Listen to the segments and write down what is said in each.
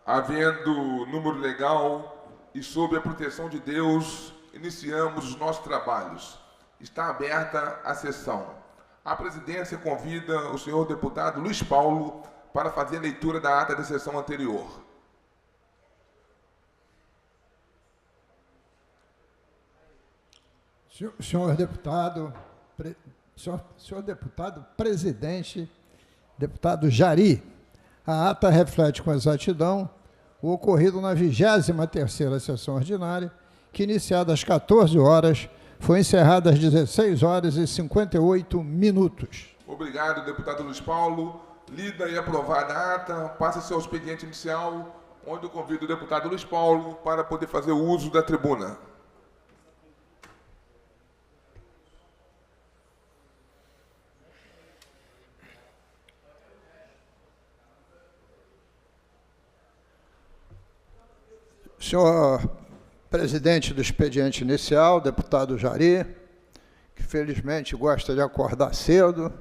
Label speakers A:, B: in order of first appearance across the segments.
A: Havendo número legal e sob a proteção de Deus, iniciamos os nossos trabalhos. Está aberta a sessão. A presidência convida o senhor deputado Luiz Paulo para fazer a leitura da ata da sessão anterior.
B: Senhor deputado presidente, deputado Jari, a ata reflete com exatidão o ocorrido na 23ª sessão ordinária, que, iniciada às 14 horas, foi encerrada às 16 horas e 58 minutos.
A: Obrigado, deputado Luiz Paulo. Lida e aprovada a ata, passa-se ao expediente inicial, onde eu convido o deputado Luiz Paulo para poder fazer o uso da tribuna.
B: Senhor presidente do expediente inicial, deputado Jari, que felizmente gosta de acordar cedo.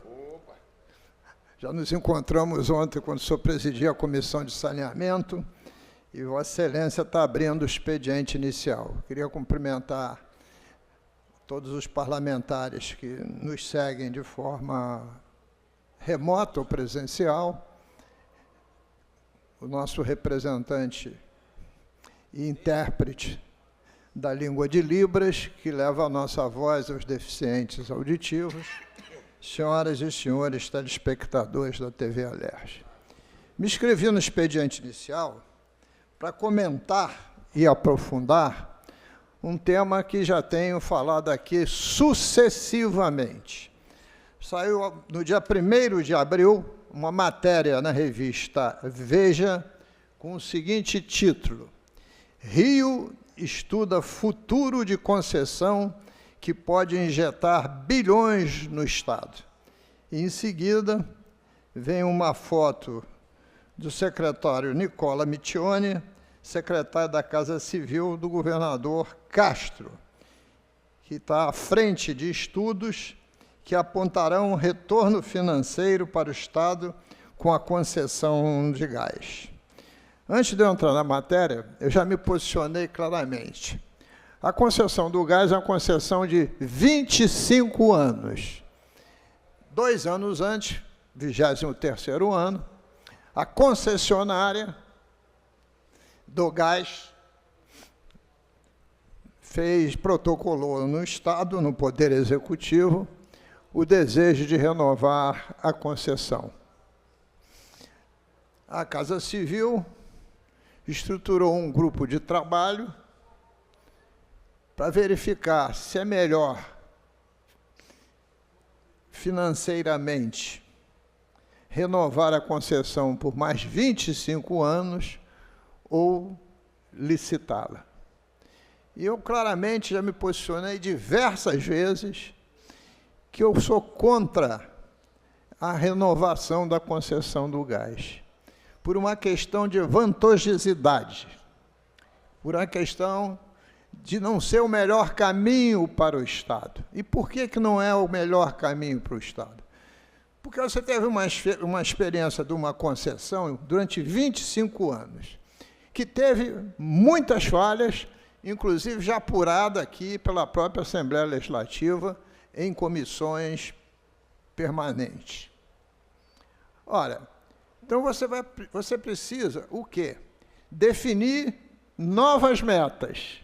B: Já nos encontramos ontem quando o senhor presidia a comissão de saneamento e Vossa Excelência está abrindo o expediente inicial. Queria cumprimentar todos os parlamentares que nos seguem de forma remota ou presencial, o nosso representante e intérprete da língua de Libras, que leva a nossa voz aos deficientes auditivos, senhoras e senhores telespectadores da TV Alerj. Me inscrevi no expediente inicial para comentar e aprofundar um tema que já tenho falado aqui sucessivamente. Saiu no dia 1º de abril uma matéria na revista Veja com o seguinte título: Rio estuda futuro de concessão que pode injetar bilhões no Estado. E, em seguida, vem uma foto do secretário Nicola Mittioni, secretário da Casa Civil do governador Castro, que está à frente de estudos que apontarão um retorno financeiro para o Estado com a concessão de gás. Antes de eu entrar na matéria, eu já me posicionei claramente. A concessão do gás é uma concessão de 25 anos. 2 anos antes, 23º ano, a concessionária do gás protocolou no Estado, no Poder Executivo, o desejo de renovar a concessão. A Casa Civil estruturou um grupo de trabalho para verificar se é melhor financeiramente renovar a concessão por mais 25 anos ou licitá-la. E eu claramente já me posicionei diversas vezes que eu sou contra a renovação da concessão do gás, por uma questão de vantajosidade, por uma questão de não ser o melhor caminho para o Estado. E por que não é o melhor caminho para o Estado? Porque você teve uma experiência de uma concessão durante 25 anos, que teve muitas falhas, inclusive já apurada aqui pela própria Assembleia Legislativa, em comissões permanentes. Ora, então você precisa o quê? Definir novas metas.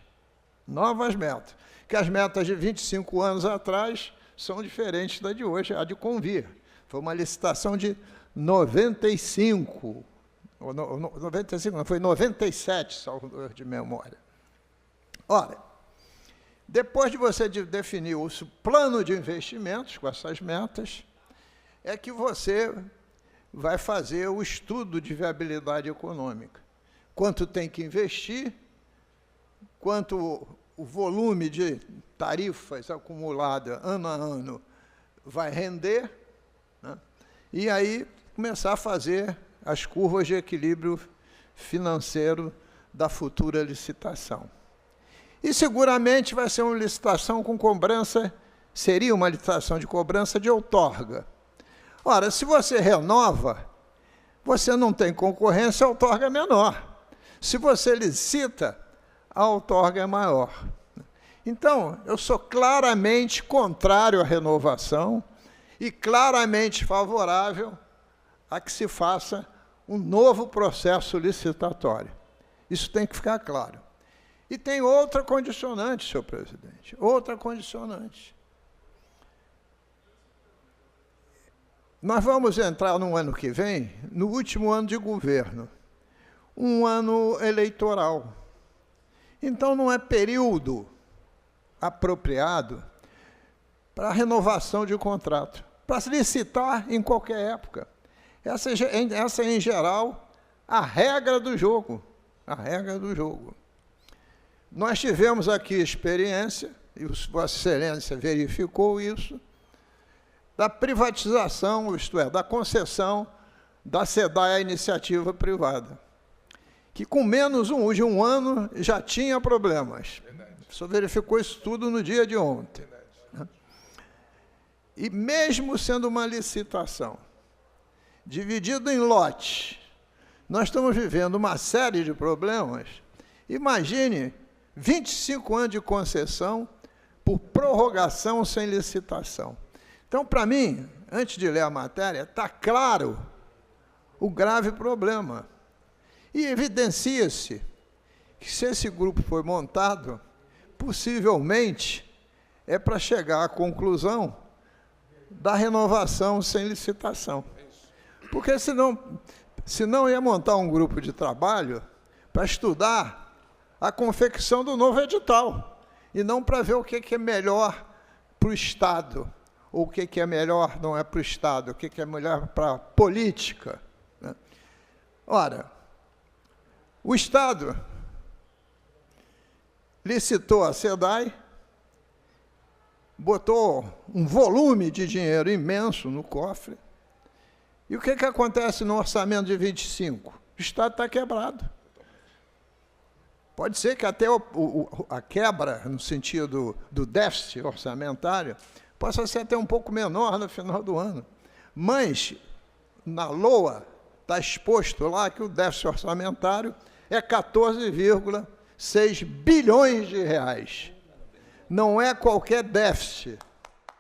B: Novas metas. Que as metas de 25 anos atrás são diferentes da de hoje, a de convir. Foi uma licitação de 95, 95 não, foi 97, salvo de memória. Ora, depois de você definir o plano de investimentos com essas metas, é que você vai fazer o estudo de viabilidade econômica. Quanto tem que investir, quanto o volume de tarifas acumulada ano a ano vai render, né? E aí começar a fazer as curvas de equilíbrio financeiro da futura licitação. E seguramente vai ser uma licitação com cobrança, seria uma licitação de cobrança de outorga. Ora, se você renova, você não tem concorrência, a outorga é menor. Se você licita, a outorga é maior. Então, eu sou claramente contrário à renovação e claramente favorável a que se faça um novo processo licitatório. Isso tem que ficar claro. E tem outra condicionante, senhor presidente, outra condicionante. Nós vamos entrar no ano que vem, no último ano de governo, um ano eleitoral. Então, não é período apropriado para a renovação de contrato, para se licitar em qualquer época. Essa é, em geral, a regra do jogo. A regra do jogo. Nós tivemos aqui experiência, e Vossa Excelência verificou isso, da privatização, isto é, da concessão da SEDAI à iniciativa privada, que com menos de um ano já tinha problemas. Verdade. O senhor verificou isso tudo no dia de ontem. Verdade. E mesmo sendo uma licitação, dividido em lotes, nós estamos vivendo uma série de problemas. Imagine 25 anos de concessão por prorrogação sem licitação. Então, para mim, antes de ler a matéria, está claro o grave problema. E evidencia-se que, se esse grupo foi montado, possivelmente é para chegar à conclusão da renovação sem licitação. Porque senão ia montar um grupo de trabalho para estudar a confecção do novo edital, e não para ver o que é melhor para o Estado, ou o que é melhor não é para o Estado, o que é melhor para a política. Né? Ora, o Estado licitou a SEDAI, botou um volume de dinheiro imenso no cofre, e o que acontece no orçamento de 25? O Estado está quebrado. Pode ser que até a quebra, no sentido do déficit orçamentário, possa ser até um pouco menor no final do ano. Mas, na LOA, está exposto lá que o déficit orçamentário é 14,6 bilhões de reais. Não é qualquer déficit.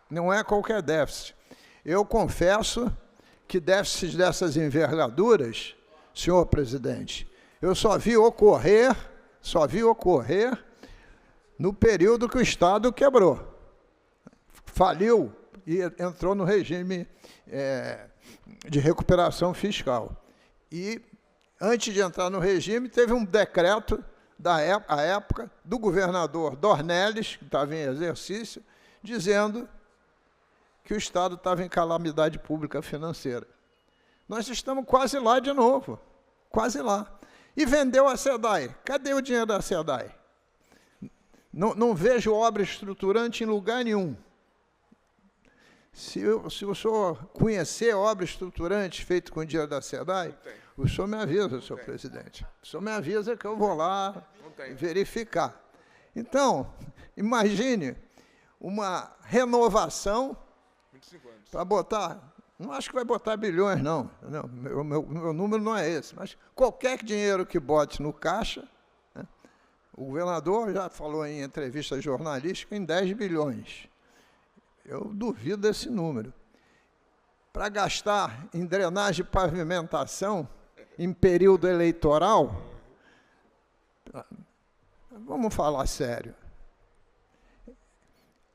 B: Não é qualquer déficit. Eu confesso que déficits dessas envergaduras, senhor presidente, eu só vi ocorrer no período que o Estado quebrou. Faliu e entrou no regime de recuperação fiscal. E, antes de entrar no regime, teve um decreto da época do governador Dornelles, que estava em exercício, dizendo que o Estado estava em calamidade pública financeira. Nós estamos quase lá de novo, quase lá. E vendeu a SEDAI. Cadê o dinheiro da SEDAI? Não vejo obra estruturante em lugar nenhum. Se o senhor conhecer obra estruturante feita com o dinheiro da SEDAI, o senhor me avisa, senhor presidente. O senhor me avisa que eu vou lá verificar. Então, imagine uma renovação para botar... Não acho que vai botar bilhões, não. Meu número não é esse. Mas qualquer dinheiro que bote no caixa, né, o governador já falou em entrevista jornalística em 10 bilhões. Eu duvido desse número. Para gastar em drenagem e pavimentação em período eleitoral, vamos falar sério.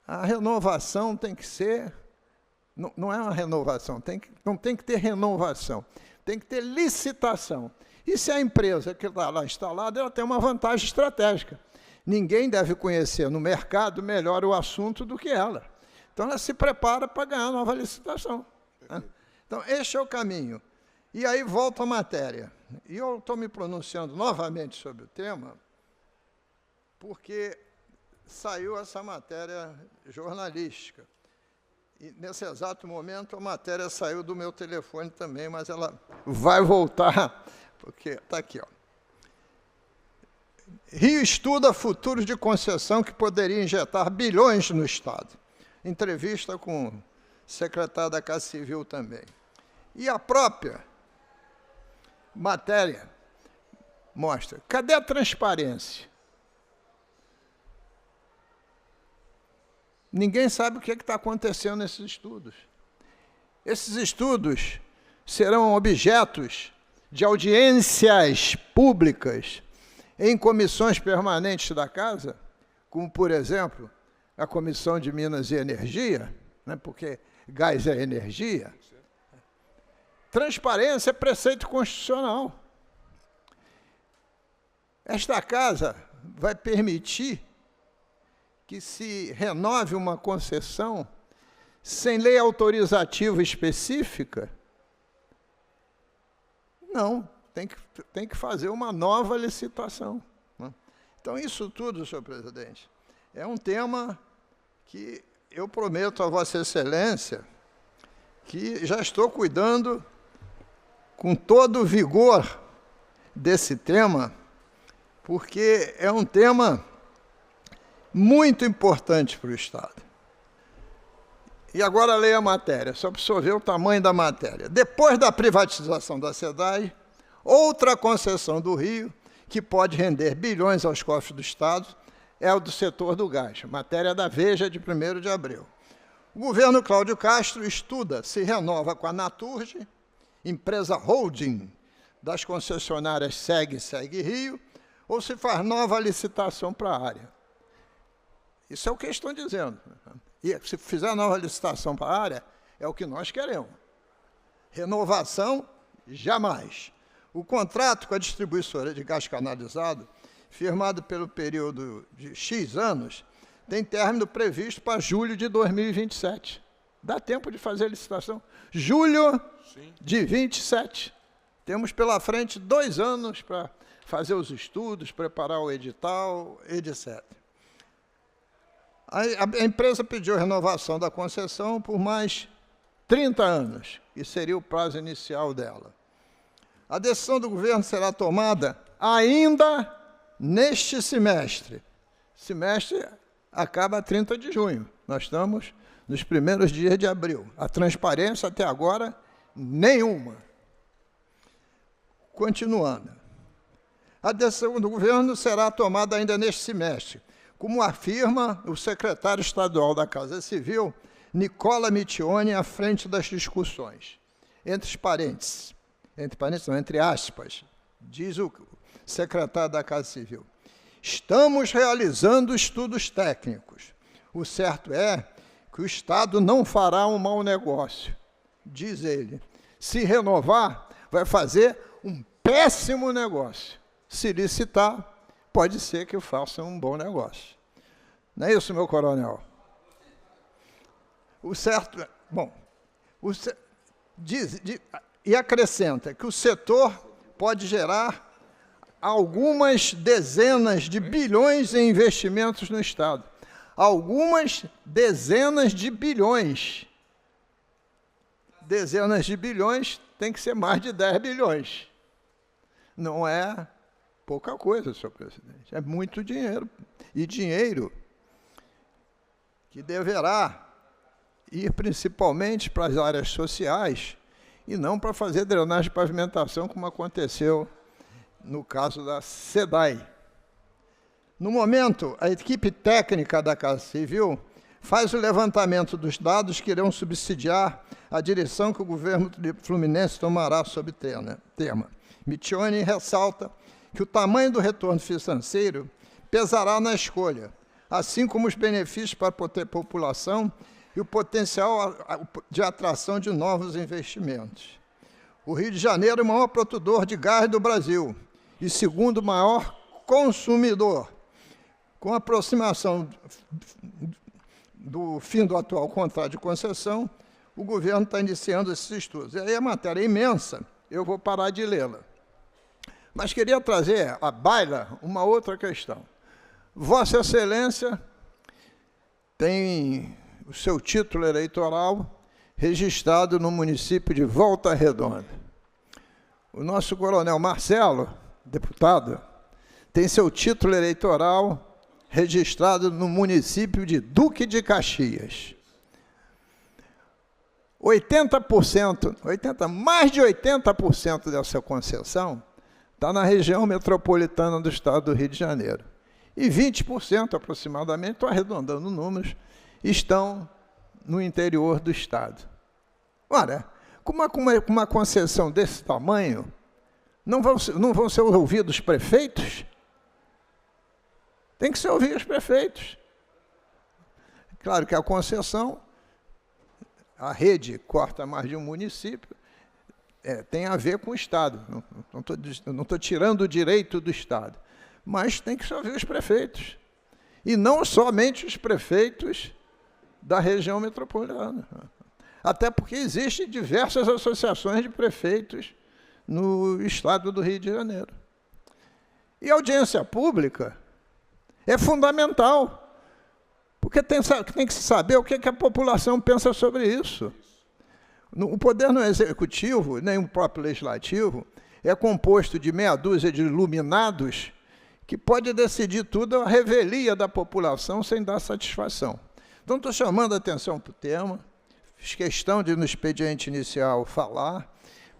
B: A renovação tem que ser... Não é uma renovação, não tem que ter renovação, tem que ter licitação. E se a empresa que está lá instalada, ela tem uma vantagem estratégica. Ninguém deve conhecer no mercado melhor o assunto do que ela. Então, ela se prepara para ganhar nova licitação. Né? Então, este é o caminho. E aí volta a matéria. E eu estou me pronunciando novamente sobre o tema, porque saiu essa matéria jornalística. E, nesse exato momento, a matéria saiu do meu telefone também, mas ela vai voltar, porque está aqui, ó. Rio estuda futuros de concessão que poderia injetar bilhões no Estado. Entrevista com o secretário da Casa Civil também. E a própria matéria mostra. Cadê a transparência? Ninguém sabe o que está acontecendo nesses estudos. Esses estudos serão objetos de audiências públicas em comissões permanentes da Casa, como, por exemplo, a Comissão de Minas e Energia, né, porque gás é energia. Transparência é preceito constitucional. Esta Casa vai permitir que se renove uma concessão sem lei autorizativa específica? Não, tem que fazer uma nova licitação, né? Então, isso tudo, senhor presidente, é um tema que eu prometo a Vossa Excelência que já estou cuidando com todo o vigor desse tema, porque é um tema muito importante para o Estado. E agora leia a matéria, só para você ver o tamanho da matéria. Depois da privatização da SEDAI, outra concessão do Rio, que pode render bilhões aos cofres do Estado, é o do setor do gás. Matéria da Veja, de 1º de abril. O governo Cláudio Castro estuda se renova com a Naturgy, empresa holding das concessionárias SEG e SEG Rio, ou se faz nova licitação para a área. Isso é o que eles estão dizendo. E se fizer nova licitação para a área, é o que nós queremos. Renovação, jamais. O contrato com a distribuidora de gás canalizado, firmado pelo período de X anos, tem término previsto para julho de 2027. Dá tempo de fazer a licitação. Julho de 27. Temos pela frente 2 anos para fazer os estudos, preparar o edital, etc. A empresa pediu renovação da concessão por mais 30 anos, que seria o prazo inicial dela. A decisão do governo será tomada ainda neste semestre. Semestre acaba 30 de junho. Nós estamos nos primeiros dias de abril. A transparência até agora, nenhuma. Continuando. A decisão do governo será tomada ainda neste semestre, como afirma o secretário estadual da Casa Civil, Nicola Mittioni, à frente das discussões. Entre aspas, diz o secretário da Casa Civil. Estamos realizando estudos técnicos. O certo é que o Estado não fará um mau negócio, diz ele. Se renovar, vai fazer um péssimo negócio. Se licitar, pode ser que faça um bom negócio. Não é isso, meu coronel? O certo... Bom, e acrescenta que o setor pode gerar algumas dezenas de bilhões em investimentos no Estado. Algumas dezenas de bilhões. Dezenas de bilhões tem que ser mais de 10 bilhões. Não é pouca coisa, senhor presidente. É muito dinheiro. E dinheiro que deverá ir principalmente para as áreas sociais e não para fazer drenagem de pavimentação, como aconteceu no caso da SEDAI. No momento, a equipe técnica da Casa Civil faz o levantamento dos dados que irão subsidiar a direção que o governo fluminense tomará sobre o tema. Mittioni ressalta que o tamanho do retorno financeiro pesará na escolha, assim como os benefícios para a população e o potencial de atração de novos investimentos. O Rio de Janeiro é o maior produtor de gás do Brasil e segundo maior consumidor. Com a aproximação do fim do atual contrato de concessão, o governo está iniciando esses estudos. E aí a matéria é imensa, eu vou parar de lê-la. Mas queria trazer à baila uma outra questão. Vossa Excelência tem o seu título eleitoral registrado no município de Volta Redonda. O nosso coronel Marcelo, deputado, tem seu título eleitoral registrado no município de Duque de Caxias. Mais de 80% dessa concessão está na região metropolitana do estado do Rio de Janeiro. E 20% aproximadamente, estou arredondando números, estão no interior do estado. Ora, com uma concessão desse tamanho, não vão ser ouvidos os prefeitos? Tem que ser ouvido os prefeitos. Claro que a concessão, a rede corta mais de um município, tem a ver com o Estado. Não estou tirando o direito do Estado, mas tem que ser ouvir os prefeitos. E não somente os prefeitos da região metropolitana. Até porque existem diversas associações de prefeitos no estado do Rio de Janeiro. E a audiência pública é fundamental, porque tem que se saber o que a população pensa sobre isso. O poder no executivo, nem o próprio legislativo, é composto de meia dúzia de iluminados que pode decidir tudo à revelia da população sem dar satisfação. Então, estou chamando a atenção para o tema, fiz questão de, no expediente inicial, falar,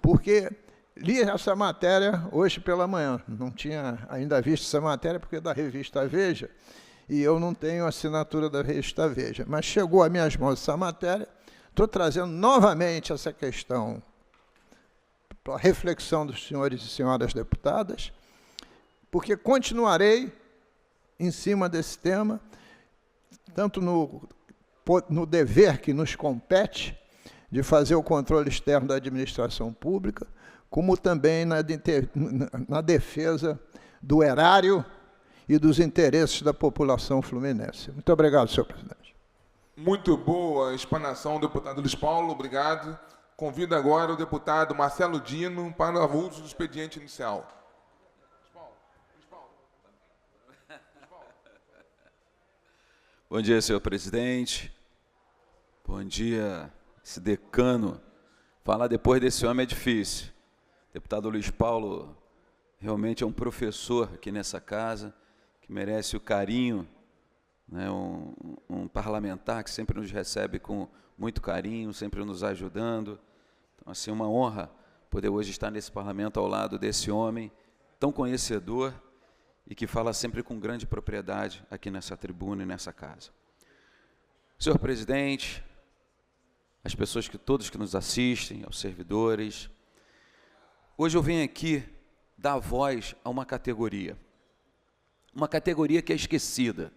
B: porque li essa matéria hoje pela manhã. Não tinha ainda visto essa matéria, porque é da revista Veja, e eu não tenho assinatura da revista Veja. Mas chegou às minhas mãos essa matéria, estou trazendo novamente essa questão para a reflexão dos senhores e senhoras deputadas, porque continuarei em cima desse tema, tanto no dever que nos compete, de fazer o controle externo da administração pública, como também na defesa do erário e dos interesses da população fluminense. Muito obrigado, senhor presidente.
A: Muito boa explanação, deputado Luiz Paulo, obrigado. Convido agora o deputado Marcelo Dino para o uso do expediente inicial.
C: Bom dia, senhor presidente. Bom dia, esse decano. Falar depois desse homem é difícil. O deputado Luiz Paulo realmente é um professor aqui nessa casa, que merece o carinho, né? Um parlamentar que sempre nos recebe com muito carinho, sempre nos ajudando. Então, assim, uma honra poder hoje estar nesse parlamento ao lado desse homem tão conhecedor e que fala sempre com grande propriedade aqui nessa tribuna e nessa casa. Senhor presidente, as pessoas todos que nos assistem, aos servidores, hoje eu venho aqui dar voz a uma categoria que é esquecida.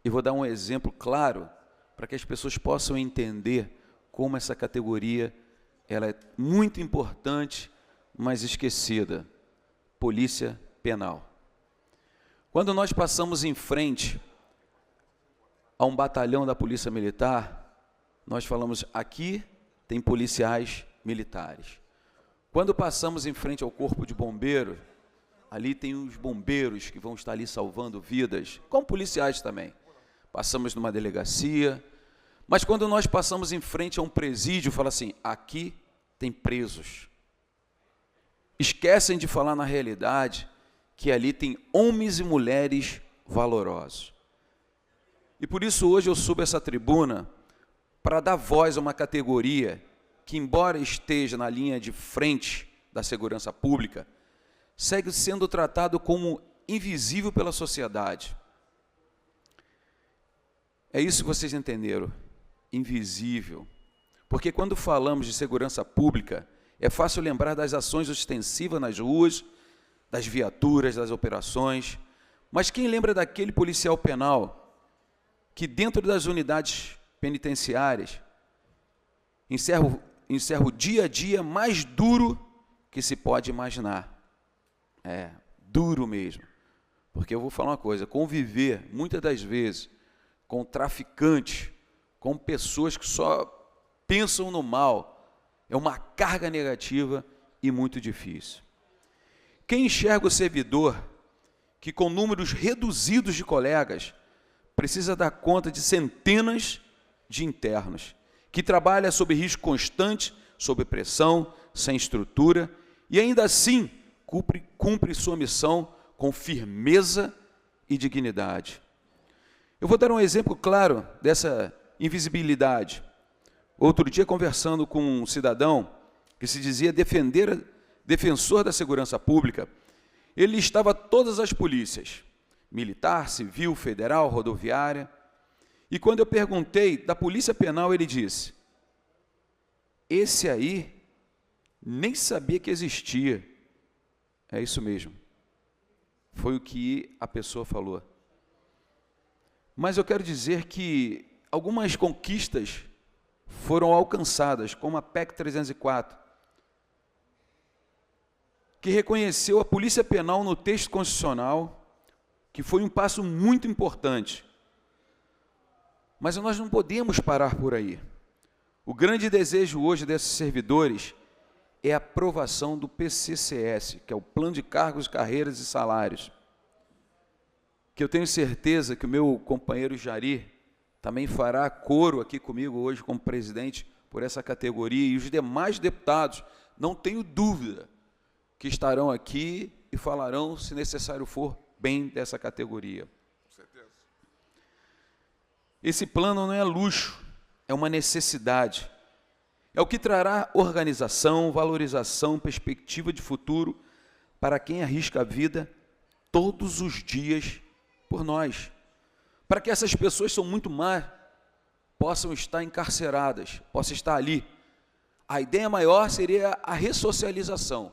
C: E vou dar um exemplo claro para que as pessoas possam entender como essa categoria ela é muito importante, mas esquecida. Polícia Penal. Quando nós passamos em frente a um batalhão da Polícia Militar, nós falamos, aqui tem policiais militares. Quando passamos em frente ao Corpo de Bombeiros, ali tem os bombeiros que vão estar ali salvando vidas, como policiais também. Passamos numa delegacia, mas quando nós passamos em frente a um presídio, fala assim, aqui tem presos. Esquecem de falar na realidade que ali tem homens e mulheres valorosos. E por isso hoje eu subo essa tribuna para dar voz a uma categoria que, embora esteja na linha de frente da segurança pública, segue sendo tratado como invisível pela sociedade. É isso que vocês entenderam, invisível. Porque quando falamos de segurança pública, é fácil lembrar das ações ostensivas nas ruas, das viaturas, das operações, mas quem lembra daquele policial penal que dentro das unidades penitenciárias encerra o dia a dia mais duro que se pode imaginar. É, duro mesmo. Porque eu vou falar uma coisa, conviver, muitas das vezes, com traficantes, com pessoas que só pensam no mal, é uma carga negativa e muito difícil. Quem enxerga o servidor que, com números reduzidos de colegas, precisa dar conta de centenas de internos, que trabalha sob risco constante, sob pressão, sem estrutura, e ainda assim cumpre sua missão com firmeza e dignidade. Eu vou dar um exemplo claro dessa invisibilidade. Outro dia, conversando com um cidadão que se dizia defensor da segurança pública, Ele listava todas as polícias, militar, civil, federal, rodoviária. E quando eu perguntei da Polícia Penal, ele disse: esse aí nem sabia que existia. É isso mesmo. Foi o que a pessoa falou. Mas eu quero dizer que algumas conquistas foram alcançadas, como a PEC 304, que reconheceu a Polícia Penal no texto constitucional, que foi um passo muito importante. Mas nós não podemos parar por aí. O grande desejo hoje desses servidores é a aprovação do PCCS, que é o Plano de Cargos, Carreiras e Salários, que eu tenho certeza que o meu companheiro Jari também fará coro aqui comigo hoje como presidente por essa categoria, e os demais deputados, não tenho dúvida, que estarão aqui e falarão, se necessário for, bem dessa categoria.
A: Com certeza.
C: Esse plano não é luxo, é uma necessidade. É o que trará organização, valorização, perspectiva de futuro para quem arrisca a vida todos os dias por nós. Para que essas pessoas são muito mais, possam estar encarceradas, possam estar ali. A ideia maior seria a ressocialização,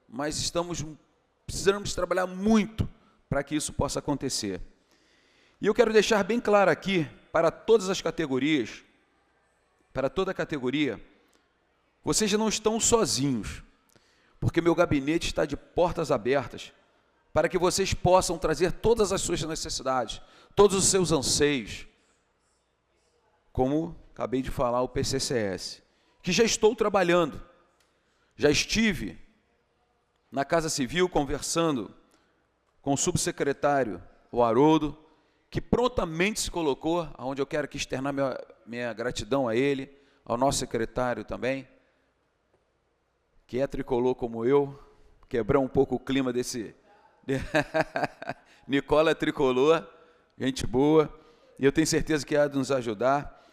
C: mas precisamos trabalhar muito para que isso possa acontecer. E eu quero deixar bem claro aqui, para todas as categorias, para toda a categoria, vocês não estão sozinhos, porque meu gabinete está de portas abertas para que vocês possam trazer todas as suas necessidades, todos os seus anseios, como acabei de falar, o PCCS, que já estou trabalhando, já estive na Casa Civil conversando com o subsecretário, o Haroldo, que prontamente se colocou, onde eu quero aqui externar minha gratidão a ele, ao nosso secretário também, que é tricolor como eu, quebrar um pouco o clima desse... Nicola é tricolor, gente boa, e eu tenho certeza que há de nos ajudar,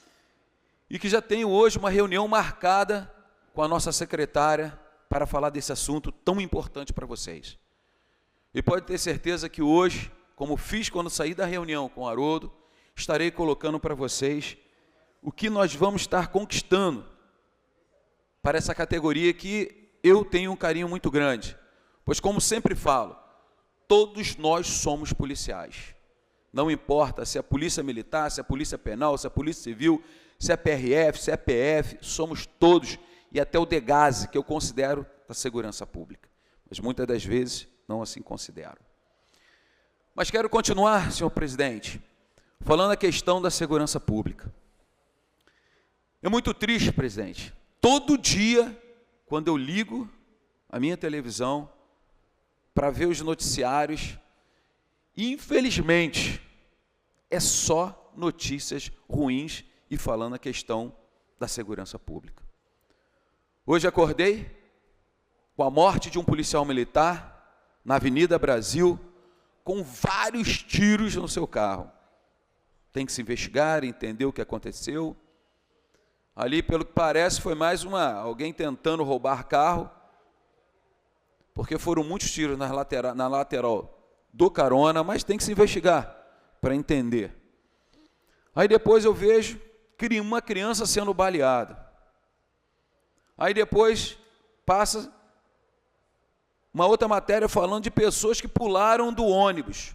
C: e que já tenho hoje uma reunião marcada com a nossa secretária para falar desse assunto tão importante para vocês. E pode ter certeza que hoje, como fiz quando saí da reunião com o Haroldo, estarei colocando para vocês o que nós vamos estar conquistando para essa categoria que eu tenho um carinho muito grande. Pois, como sempre falo, todos nós somos policiais. Não importa se é a polícia militar, se é a polícia penal, se é a polícia civil, se é a PRF, se é a PF, somos todos, e até o DEGASE, que eu considero da segurança pública. Mas muitas das vezes não assim considero. Mas quero continuar, senhor presidente, falando a questão da segurança pública. É muito triste, presidente. Todo dia, quando eu ligo a minha televisão para ver os noticiários, infelizmente, é só notícias ruins e falando a questão da segurança pública. Hoje acordei com a morte de um policial militar na Avenida Brasil, com vários tiros no seu carro. Tem que se investigar, entender o que aconteceu. Ali, pelo que parece, foi mais alguém tentando roubar carro, porque foram muitos tiros na lateral do carona, mas tem que se investigar para entender. Aí depois eu vejo uma criança sendo baleada. Aí depois passa uma outra matéria falando de pessoas que pularam do ônibus.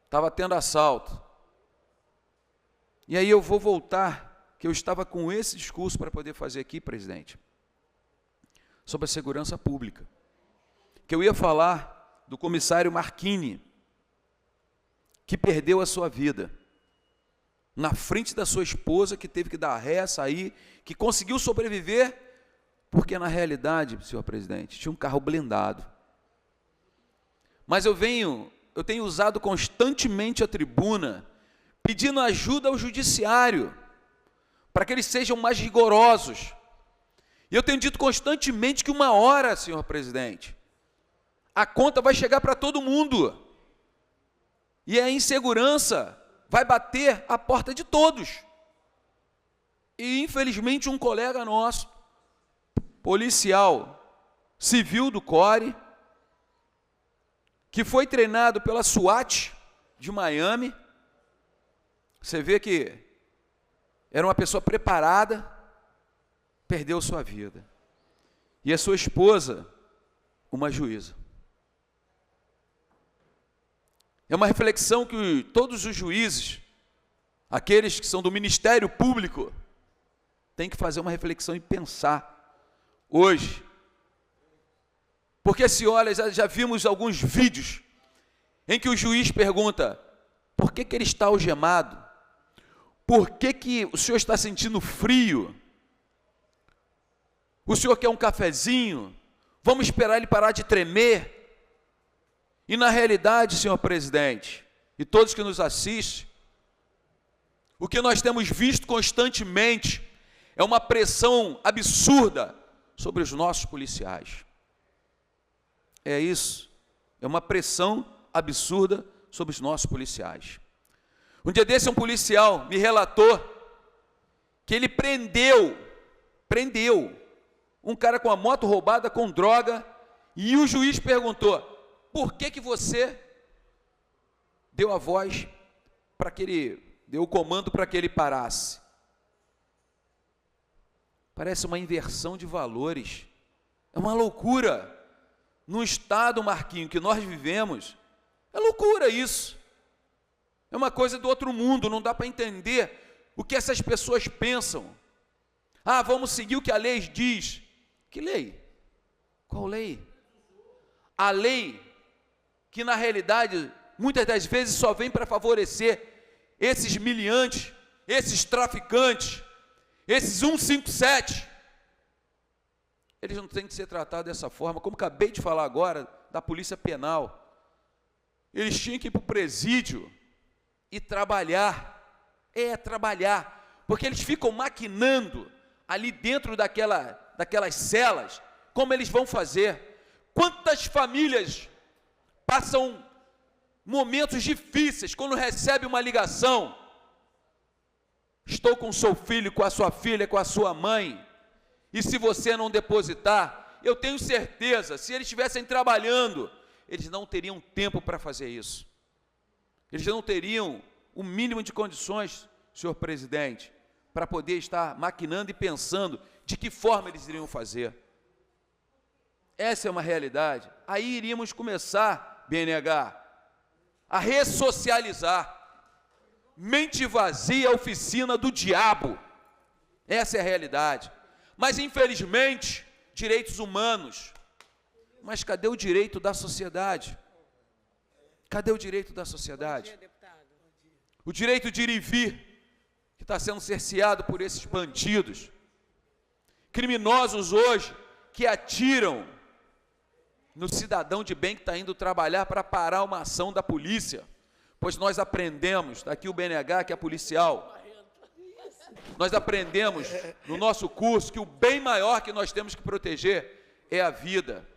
C: Estava tendo assalto. E aí eu vou voltar, que eu estava com esse discurso para poder fazer aqui, presidente, sobre a segurança pública. Que eu ia falar do comissário Marchini, que perdeu a sua vida na frente da sua esposa, que teve que dar ré, sair, que conseguiu sobreviver, porque na realidade, senhor presidente, tinha um carro blindado. Mas eu tenho usado constantemente a tribuna, pedindo ajuda ao judiciário, para que eles sejam mais rigorosos. E eu tenho dito constantemente que uma hora, senhor presidente, a conta vai chegar para todo mundo. E a insegurança vai bater a porta de todos. E, infelizmente, um colega nosso, policial civil do CORE, que foi treinado pela SWAT de Miami. Você vê que era uma pessoa preparada, perdeu sua vida. E a sua esposa, uma juíza. É uma reflexão que todos os juízes, aqueles que são do Ministério Público, têm que fazer uma reflexão e pensar hoje. Porque se olha, já vimos alguns vídeos em que o juiz pergunta: por que ele está algemado? Por que o senhor está sentindo frio? O senhor quer um cafezinho? Vamos esperar ele parar de tremer? E na realidade, senhor presidente, e todos que nos assistem, o que nós temos visto constantemente é uma pressão absurda sobre os nossos policiais. É isso, é uma pressão absurda sobre os nossos policiais. Um dia desse, um policial me relatou que ele prendeu um cara com a moto roubada, com droga, e o juiz perguntou: por que você deu a voz para que ele, deu o comando para que ele parasse? Parece uma inversão de valores, é uma loucura. No estado, Marquinho, que nós vivemos, é loucura isso. É uma coisa do outro mundo, não dá para entender o que essas pessoas pensam. Ah, vamos seguir o que a lei diz. Que lei? Qual lei? A lei que, na realidade, muitas das vezes só vem para favorecer esses miliantes, esses traficantes, esses 157. Eles não têm que ser tratados dessa forma, como acabei de falar agora, da polícia penal. Eles tinham que ir para o presídio e trabalhar, porque eles ficam maquinando ali dentro daquelas celas, como eles vão fazer. Quantas famílias passam momentos difíceis quando recebe uma ligação: estou com o seu filho, com a sua filha, com a sua mãe, e se você não depositar, eu tenho certeza, se eles estivessem trabalhando, eles não teriam tempo para fazer isso. Eles não teriam o mínimo de condições, senhor presidente, para poder estar maquinando e pensando de que forma eles iriam fazer. Essa é uma realidade. Aí iríamos começar, BNH, a ressocializar. Mente vazia, oficina do diabo. Essa é a realidade. Mas, infelizmente, direitos humanos. Mas cadê o direito da sociedade? Cadê o direito da sociedade? O direito de ir e vir, que está sendo cerceado por esses bandidos. Criminosos hoje que atiram no cidadão de bem que está indo trabalhar para parar uma ação da polícia. Pois nós aprendemos, está aqui o BNH, que é policial, nós aprendemos no nosso curso que o bem maior que nós temos que proteger é a vida.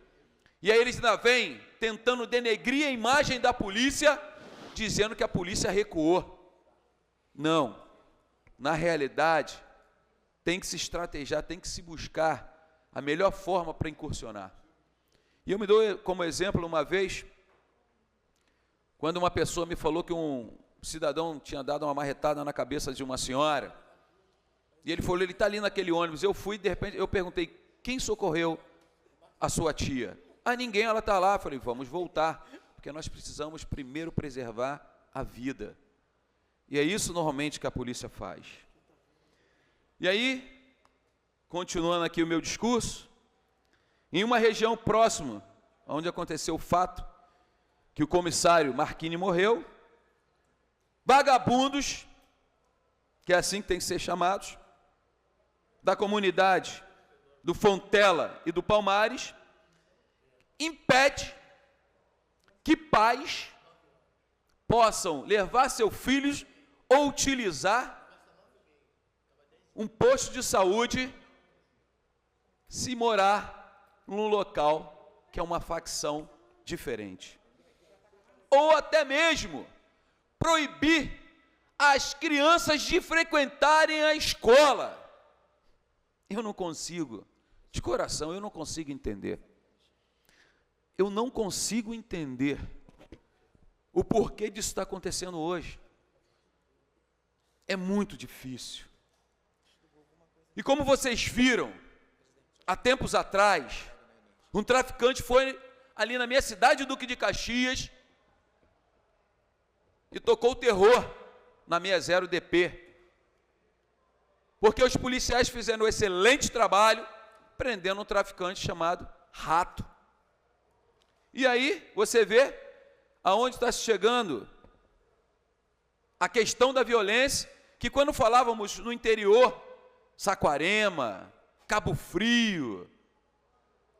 C: E aí eles ainda vêm tentando denegrir a imagem da polícia, dizendo que a polícia recuou. Não, na realidade, tem que se estrategiar, tem que se buscar a melhor forma para incursionar. E eu me dou como exemplo uma vez, quando uma pessoa me falou que um cidadão tinha dado uma marretada na cabeça de uma senhora, e ele falou: ele está ali naquele ônibus. Eu fui, de repente, eu perguntei: quem socorreu a sua tia? Ah, ninguém, ela está lá. Eu falei: vamos voltar, porque nós precisamos primeiro preservar a vida. E é isso normalmente que a polícia faz. E aí, continuando aqui o meu discurso, em uma região próxima, onde aconteceu o fato que o comissário Marquini morreu, vagabundos, que é assim que tem que ser chamados, da comunidade do Fontela e do Palmares, impede que pais possam levar seus filhos ou utilizar um posto de saúde se morar num local que é uma facção diferente. Ou até mesmo proibir as crianças de frequentarem a escola. Eu não consigo, de coração, eu não consigo entender. Eu não consigo entender o porquê disso está acontecendo hoje. É muito difícil. E como vocês viram, há tempos atrás, um traficante foi ali na minha cidade, Duque de Caxias, e tocou o terror na 60 DP. Porque os policiais fizeram um excelente trabalho prendendo um traficante chamado Rato. E aí, você vê aonde está se chegando a questão da violência, que quando falávamos no interior, Saquarema, Cabo Frio,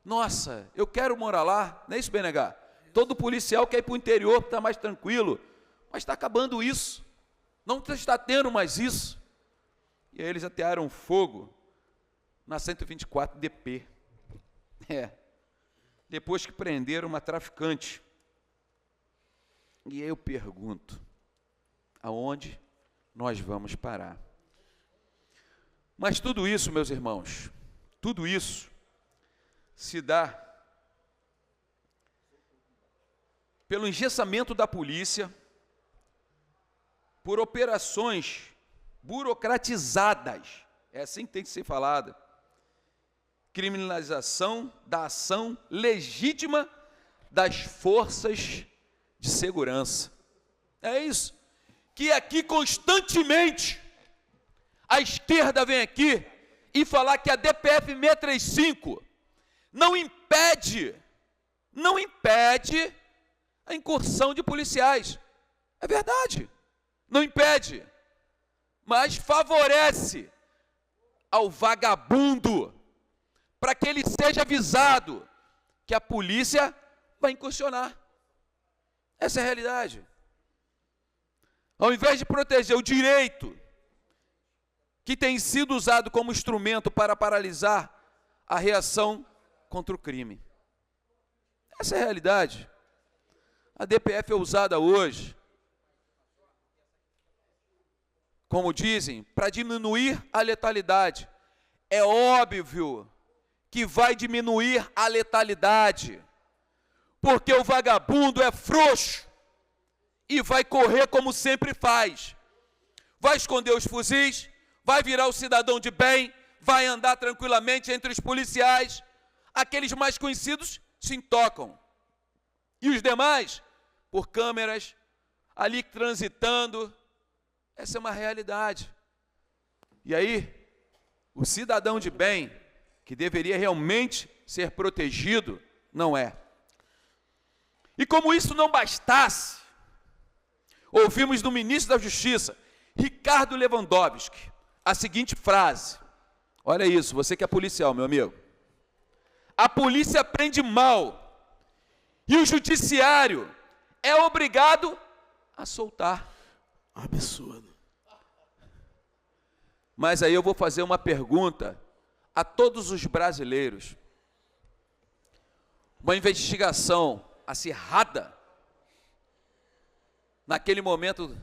C: nossa, eu quero morar lá, não é isso, BNH? Todo policial quer ir para o interior para estar mais tranquilo, mas está acabando isso, não está tendo mais isso. E aí eles atearam fogo na 124 DP. Depois que prenderam uma traficante. E aí eu pergunto, aonde nós vamos parar? Mas tudo isso, meus irmãos, tudo isso se dá pelo engessamento da polícia, por operações burocratizadas, é assim que tem que ser falada, criminalização da ação legítima das forças de segurança. É isso, que aqui constantemente a esquerda vem aqui e falar que a DPF 635 não impede a incursão de policiais. É verdade, não impede, mas favorece ao vagabundo, para que ele seja avisado que a polícia vai incursionar. Essa é a realidade. Ao invés de proteger o direito, que tem sido usado como instrumento para paralisar a reação contra o crime. Essa é a realidade. A DPF é usada hoje, como dizem, para diminuir a letalidade. É óbvio que vai diminuir a letalidade, porque o vagabundo é frouxo e vai correr como sempre faz. Vai esconder os fuzis, vai virar o cidadão de bem, vai andar tranquilamente entre os policiais. Aqueles mais conhecidos se intocam. E os demais, por câmeras, ali transitando. Essa é uma realidade. E aí, o cidadão de bem, que deveria realmente ser protegido, não é. E como isso não bastasse, ouvimos do ministro da Justiça, Ricardo Lewandowski, a seguinte frase. Olha isso, você que é policial, meu amigo. A polícia prende mal e o judiciário é obrigado a soltar.
D: Absurdo.
C: Mas aí eu vou fazer uma pergunta a todos os brasileiros. Uma investigação acirrada, naquele momento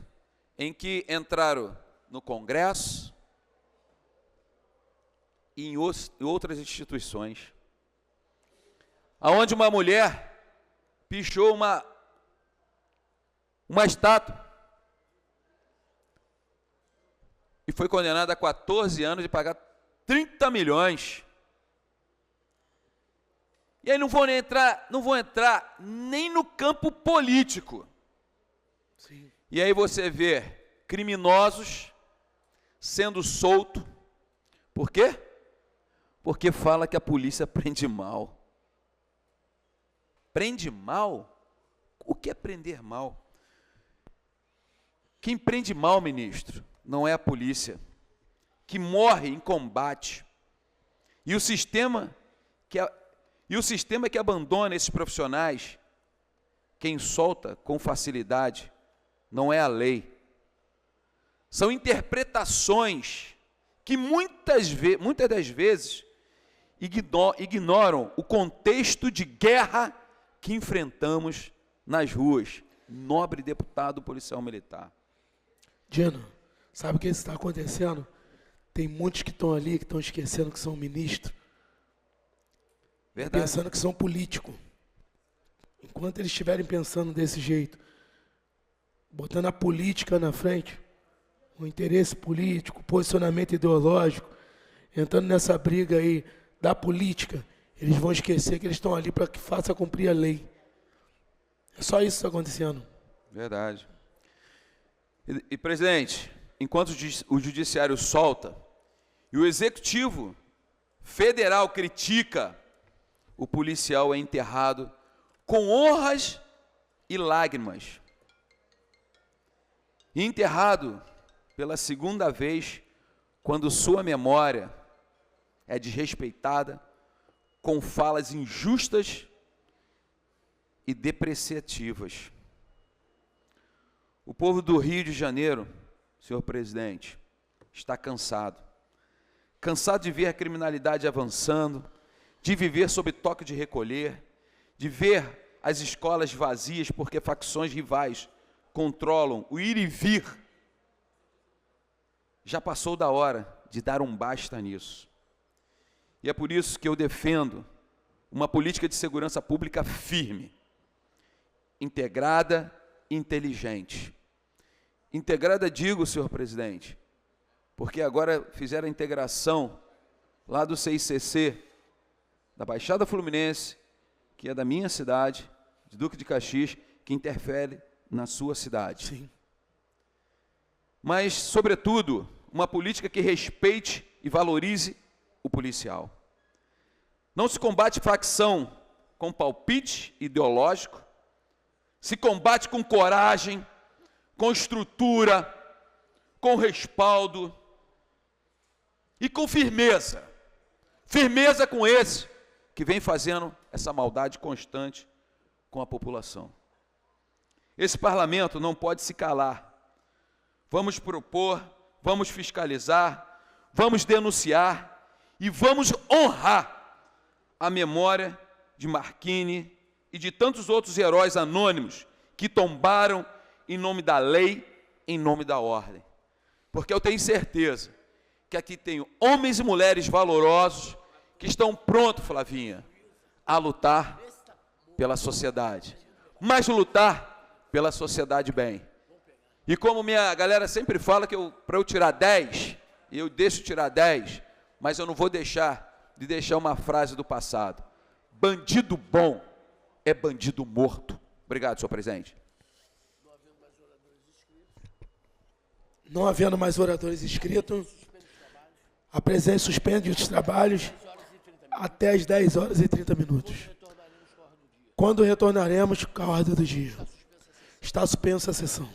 C: em que entraram no Congresso e em outras instituições, aonde uma mulher pichou uma estátua e foi condenada a 14 anos de pagar 30 milhões. E aí não vou entrar nem no campo político.
D: Sim.
C: E aí você vê criminosos sendo soltos. Por quê? Porque fala que a polícia prende mal. Prende mal? O que é prender mal? Quem prende mal, ministro, não é a polícia, que morre em combate. E o sistema que abandona esses profissionais, quem solta com facilidade, não é a lei. São interpretações que muitas das vezes ignoram o contexto de guerra que enfrentamos nas ruas. Nobre deputado policial militar.
D: Dino, sabe o que está acontecendo? Tem muitos que estão ali, que estão esquecendo que são ministros.
C: Verdade.
D: Pensando que são políticos. Enquanto eles estiverem pensando desse jeito, botando a política na frente, o interesse político, o posicionamento ideológico, entrando nessa briga aí da política, eles vão esquecer que eles estão ali para que faça cumprir a lei. É só isso que está acontecendo.
C: Verdade. E, presidente, enquanto o judiciário solta e o executivo federal critica, o policial é enterrado com honras e lágrimas. E enterrado pela segunda vez, quando sua memória é desrespeitada, com falas injustas e depreciativas. O povo do Rio de Janeiro, senhor presidente, está cansado. Cansado de ver a criminalidade avançando, de viver sob toque de recolher, de ver as escolas vazias porque facções rivais controlam o ir e vir. Já passou da hora de dar um basta nisso. E é por isso que eu defendo uma política de segurança pública firme, integrada e inteligente. Integrada, digo, senhor presidente, porque agora fizeram a integração lá do CICC, da Baixada Fluminense, que é da minha cidade, de Duque de Caxias, que interfere na sua cidade.
D: Sim.
C: Mas, sobretudo, uma política que respeite e valorize o policial. Não se combate facção com palpite ideológico, se combate com coragem, com estrutura, com respaldo e com firmeza. Firmeza com esse que vem fazendo essa maldade constante com a população. Esse parlamento não pode se calar. Vamos propor, vamos fiscalizar, vamos denunciar e vamos honrar a memória de Marquini e de tantos outros heróis anônimos que tombaram em nome da lei, em nome da ordem. Porque eu tenho certeza que aqui tem homens e mulheres valorosos que estão prontos, Flavinha, a lutar pela sociedade, mas lutar pela sociedade bem. E como minha galera sempre fala que para eu tirar 10, eu deixo tirar 10, mas eu não vou deixar de deixar uma frase do passado. Bandido bom é bandido morto. Obrigado, senhor presidente.
D: Não havendo mais oradores inscritos, a presidência suspende os trabalhos até as 10 horas e 30 minutos. Quando retornaremos com a ordem do dia. Está suspensa a sessão.